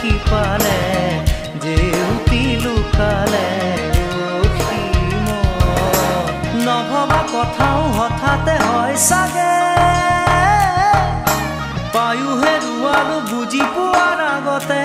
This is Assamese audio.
সিপালে জেউতি লুকালে নভবা কথাও হঠাতে হয় চাগে পায়ো হেৰুৱালো বুজি পোৱাৰ আগতে